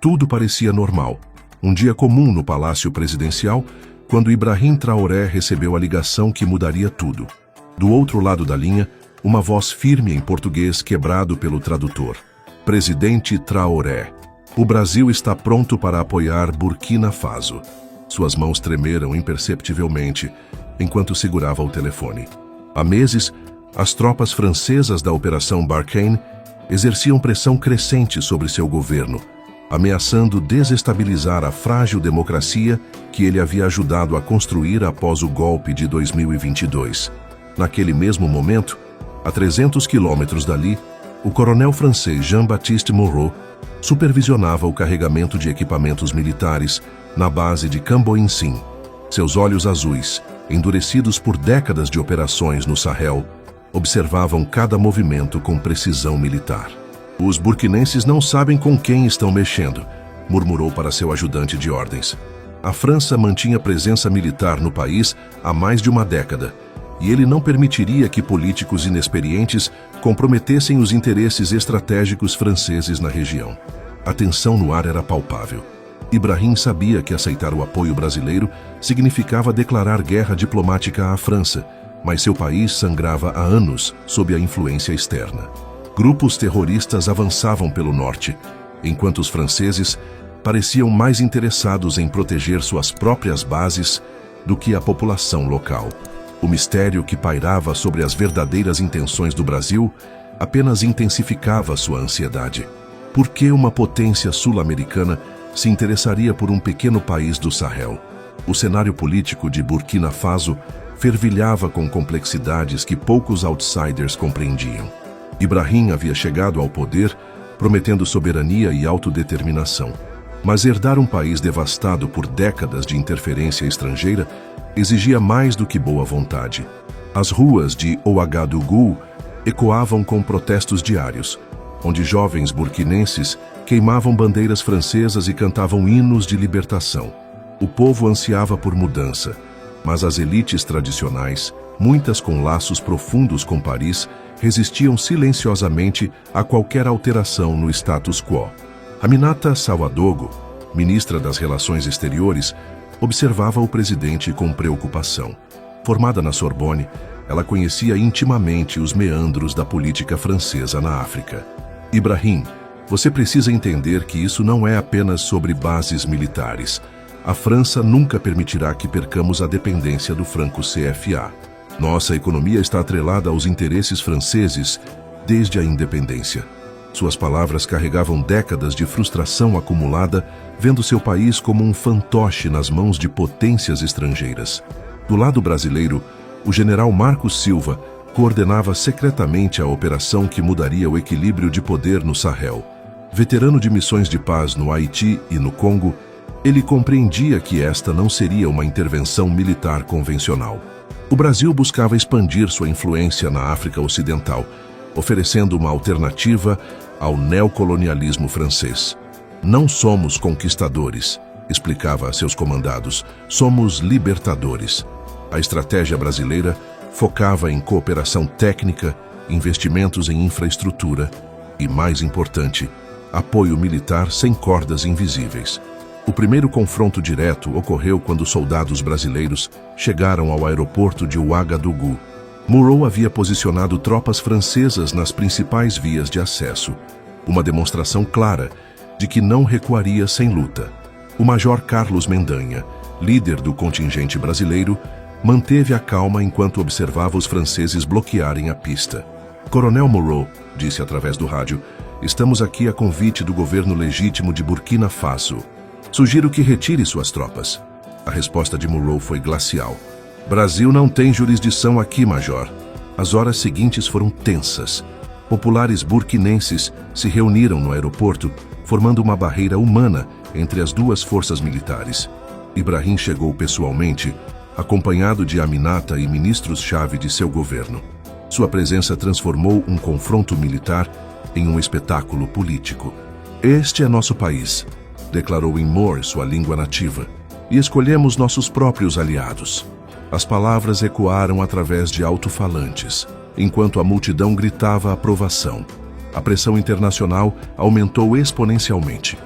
Tudo parecia normal. Um dia comum no Palácio Presidencial, quando Ibrahim Traoré recebeu a ligação que mudaria tudo. Do outro lado da linha, uma voz firme em português quebrado pelo tradutor. Presidente Traoré, o Brasil está pronto para apoiar Burkina Faso. Suas mãos tremeram imperceptivelmente enquanto segurava o telefone. Há meses, as tropas francesas da Operação Barkhane exerciam pressão crescente sobre seu governo, ameaçando desestabilizar a frágil democracia que ele havia ajudado a construir após o golpe de 2022. Naquele mesmo momento, a 300 quilômetros dali, o coronel francês Jean-Baptiste Moreau supervisionava o carregamento de equipamentos militares na base de Camboinsin. Seus olhos azuis, endurecidos por décadas de operações no Sahel, observavam cada movimento com precisão militar. Os burkinenses não sabem com quem estão mexendo, murmurou para seu ajudante de ordens. A França mantinha presença militar no país há mais de uma década, e ele não permitiria que políticos inexperientes comprometessem os interesses estratégicos franceses na região. A tensão no ar era palpável. Ibrahim sabia que aceitar o apoio brasileiro significava declarar guerra diplomática à França, mas seu país sangrava há anos sob a influência externa. Grupos terroristas avançavam pelo norte, enquanto os franceses pareciam mais interessados em proteger suas próprias bases do que a população local. O mistério que pairava sobre as verdadeiras intenções do Brasil apenas intensificava sua ansiedade. Por que uma potência sul-americana se interessaria por um pequeno país do Sahel? O cenário político de Burkina Faso fervilhava com complexidades que poucos outsiders compreendiam. Ibrahim havia chegado ao poder prometendo soberania e autodeterminação. Mas herdar um país devastado por décadas de interferência estrangeira exigia mais do que boa vontade. As ruas de Ouagadougou ecoavam com protestos diários, onde jovens burkinenses queimavam bandeiras francesas e cantavam hinos de libertação. O povo ansiava por mudança, mas as elites tradicionais, muitas com laços profundos com Paris, resistiam silenciosamente a qualquer alteração no status quo. Aminata Sawadogo, ministra das Relações Exteriores, observava o presidente com preocupação. Formada na Sorbonne, ela conhecia intimamente os meandros da política francesa na África. Ibrahim, você precisa entender que isso não é apenas sobre bases militares. A França nunca permitirá que percamos a dependência do franco CFA. Nossa economia está atrelada aos interesses franceses desde a independência. Suas palavras carregavam décadas de frustração acumulada, vendo seu país como um fantoche nas mãos de potências estrangeiras. Do lado brasileiro, o general Marcos Silva coordenava secretamente a operação que mudaria o equilíbrio de poder no Sahel. Veterano de missões de paz no Haiti e no Congo, ele compreendia que esta não seria uma intervenção militar convencional. O Brasil buscava expandir sua influência na África Ocidental, oferecendo uma alternativa ao neocolonialismo francês. Não somos conquistadores, explicava a seus comandados, somos libertadores. A estratégia brasileira focava em cooperação técnica, investimentos em infraestrutura e, mais importante, apoio militar sem cordas invisíveis. O primeiro confronto direto ocorreu quando soldados brasileiros chegaram ao aeroporto de Ouagadougou. Moreau havia posicionado tropas francesas nas principais vias de acesso, uma demonstração clara de que não recuaria sem luta. O major Carlos Mendanha, líder do contingente brasileiro, manteve a calma enquanto observava os franceses bloquearem a pista. Coronel Moreau, disse através do rádio, estamos aqui a convite do governo legítimo de Burkina Faso. Sugiro que retire suas tropas. A resposta de Moreau foi glacial. Brasil não tem jurisdição aqui, major. As horas seguintes foram tensas. Populares burkinenses se reuniram no aeroporto, formando uma barreira humana entre as duas forças militares. Ibrahim chegou pessoalmente, acompanhado de Aminata e ministros-chave de seu governo. Sua presença transformou um confronto militar em um espetáculo político. Este é nosso país, declarou em Moor, sua língua nativa, e escolhemos nossos próprios aliados. As palavras ecoaram através de alto-falantes, enquanto a multidão gritava aprovação. A pressão internacional aumentou exponencialmente.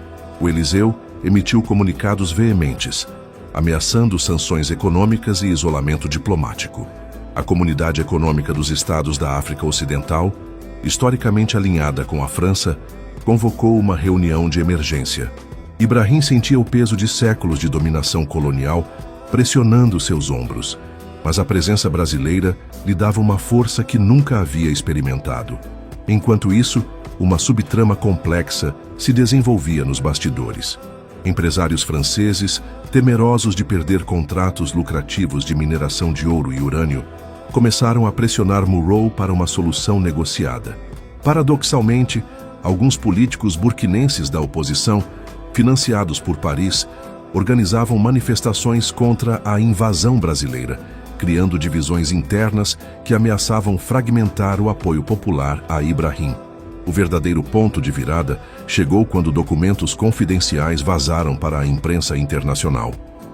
O Eliseu emitiu comunicados veementes, ameaçando sanções econômicas e isolamento diplomático. A Comunidade Econômica dos Estados da África Ocidental, historicamente alinhada com a França, convocou uma reunião de emergência. Ibrahim sentia o peso de séculos de dominação colonial pressionando seus ombros, mas a presença brasileira lhe dava uma força que nunca havia experimentado. Enquanto isso, uma subtrama complexa se desenvolvia nos bastidores. Empresários franceses, temerosos de perder contratos lucrativos de mineração de ouro e urânio, começaram a pressionar Murrow para uma solução negociada. Paradoxalmente, alguns políticos burkinenses da oposição, financiados por Paris, organizavam manifestações contra a invasão brasileira, criando divisões internas que ameaçavam fragmentar o apoio popular a Ibrahim. O verdadeiro ponto de virada chegou quando documentos confidenciais vazaram para a imprensa internacional.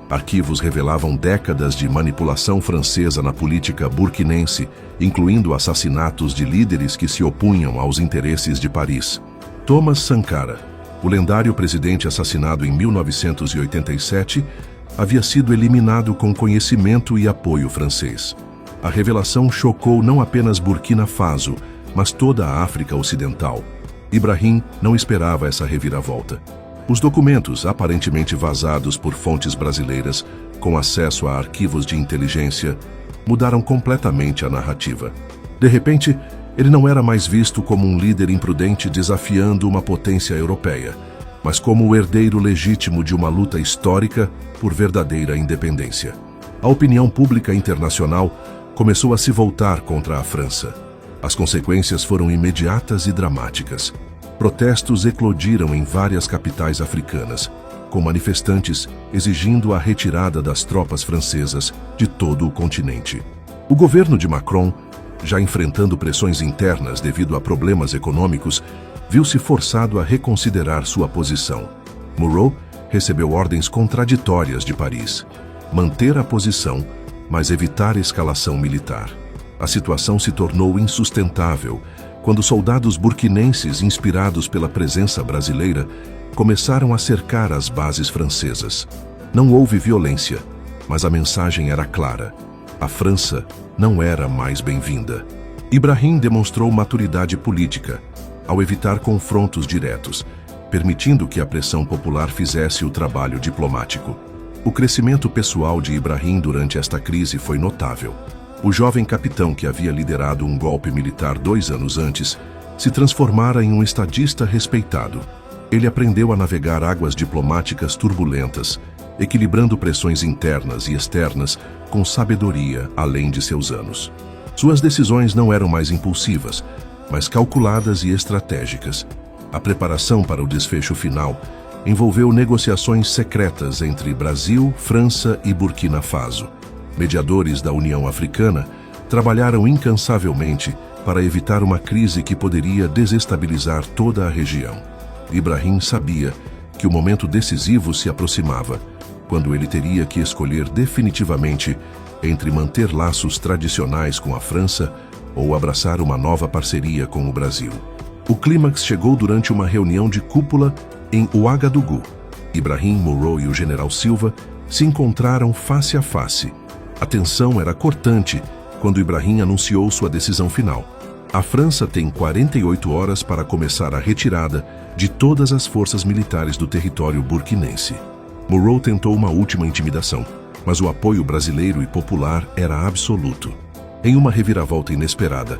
Arquivos revelavam décadas de manipulação francesa na política burkinense, incluindo assassinatos de líderes que se opunham aos interesses de Paris. Thomas Sankara, o lendário presidente assassinado em 1987, havia sido eliminado com conhecimento e apoio francês. A revelação chocou não apenas Burkina Faso, mas toda a África Ocidental. Ibrahim não esperava essa reviravolta. Os documentos, aparentemente vazados por fontes brasileiras, com acesso a arquivos de inteligência, mudaram completamente a narrativa. De repente, ele não era mais visto como um líder imprudente desafiando uma potência europeia, mas como o herdeiro legítimo de uma luta histórica por verdadeira independência. A opinião pública internacional começou a se voltar contra a França. As consequências foram imediatas e dramáticas. Protestos eclodiram em várias capitais africanas, com manifestantes exigindo a retirada das tropas francesas de todo o continente. O governo de Macron, já enfrentando pressões internas devido a problemas econômicos, viu-se forçado a reconsiderar sua posição. Murrow recebeu ordens contraditórias de Paris: manter a posição, mas evitar escalação militar. A situação se tornou insustentável quando soldados burkinenses, inspirados pela presença brasileira, começaram a cercar as bases francesas. Não houve violência, mas a mensagem era clara: a França não era mais bem-vinda. Ibrahim demonstrou maturidade política ao evitar confrontos diretos, permitindo que a pressão popular fizesse o trabalho diplomático. O crescimento pessoal de Ibrahim durante esta crise foi notável. O jovem capitão que havia liderado um golpe militar 2 anos antes se transformara em um estadista respeitado. Ele aprendeu a navegar águas diplomáticas turbulentas, equilibrando pressões internas e externas com sabedoria além de seus anos. Suas decisões não eram mais impulsivas, mas calculadas e estratégicas. A preparação para o desfecho final envolveu negociações secretas entre Brasil, França e Burkina Faso. Mediadores da União Africana trabalharam incansavelmente para evitar uma crise que poderia desestabilizar toda a região. Ibrahim sabia que o momento decisivo se aproximava, quando ele teria que escolher definitivamente entre manter laços tradicionais com a França ou abraçar uma nova parceria com o Brasil. O clímax chegou durante uma reunião de cúpula em Ouagadougou. Ibrahim, Murrow e o general Silva se encontraram face a face. A tensão era cortante quando Ibrahim anunciou sua decisão final. A França tem 48 horas para começar a retirada de todas as forças militares do território burkinense. Murrow tentou uma última intimidação, mas o apoio brasileiro e popular era absoluto. Em uma reviravolta inesperada,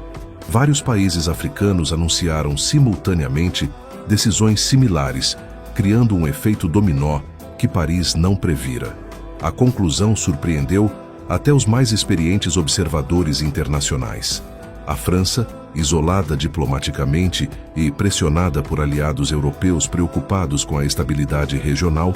vários países africanos anunciaram simultaneamente decisões similares, criando um efeito dominó que Paris não previra. A conclusão surpreendeu até os mais experientes observadores internacionais. A França, isolada diplomaticamente e pressionada por aliados europeus preocupados com a estabilidade regional,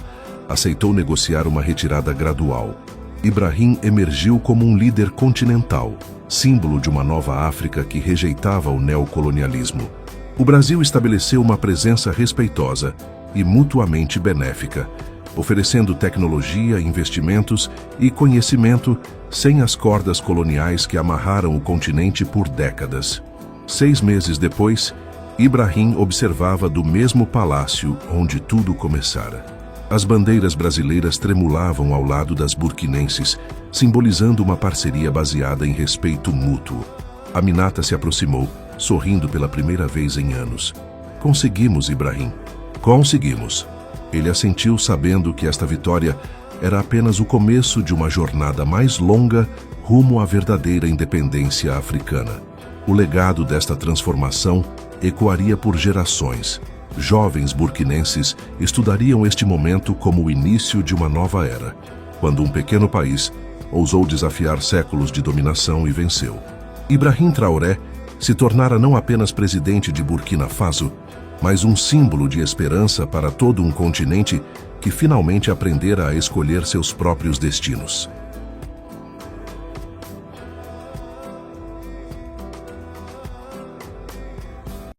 aceitou negociar uma retirada gradual. Ibrahim emergiu como um líder continental, símbolo de uma nova África que rejeitava o neocolonialismo. O Brasil estabeleceu uma presença respeitosa e mutuamente benéfica, oferecendo tecnologia, investimentos e conhecimento sem as cordas coloniais que amarraram o continente por décadas. 6 meses depois, Ibrahim observava do mesmo palácio onde tudo começara. As bandeiras brasileiras tremulavam ao lado das burkinenses, simbolizando uma parceria baseada em respeito mútuo. Aminata se aproximou, sorrindo pela primeira vez em anos. Conseguimos, Ibrahim. Conseguimos. Ele assentiu, sabendo que esta vitória era apenas o começo de uma jornada mais longa rumo à verdadeira independência africana. O legado desta transformação ecoaria por gerações. Jovens burkinenses estudariam este momento como o início de uma nova era, quando um pequeno país ousou desafiar séculos de dominação e venceu. Ibrahim Traoré se tornara não apenas presidente de Burkina Faso, mas um símbolo de esperança para todo um continente que finalmente aprendera a escolher seus próprios destinos.